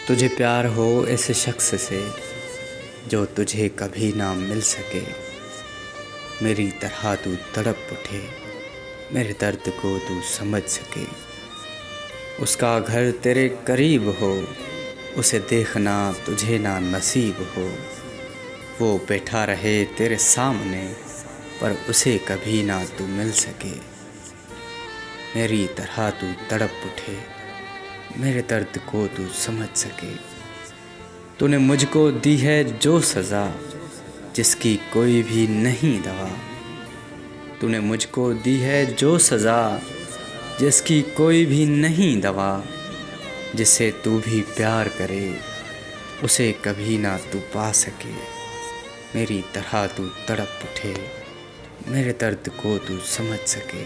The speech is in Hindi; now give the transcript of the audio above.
तुझे प्यार हो ऐसे शख्स से जो तुझे कभी ना मिल सके। मेरी तरह तू तड़प उठे, मेरे दर्द को तू समझ सके। उसका घर तेरे करीब हो, उसे देखना तुझे ना नसीब हो। वो बैठा रहे तेरे सामने पर उसे कभी ना तू मिल सके। मेरी तरह तू तड़प उठे, मेरे दर्द को तू समझ सके। तूने मुझको दी है जो सज़ा जिसकी कोई भी नहीं दवा। तूने मुझको दी है जो सज़ा जिसकी कोई भी नहीं दवा। जिसे तू भी प्यार करे उसे कभी ना तू पा सके। मेरी तरह तू तड़प उठे, मेरे दर्द को तू समझ सके।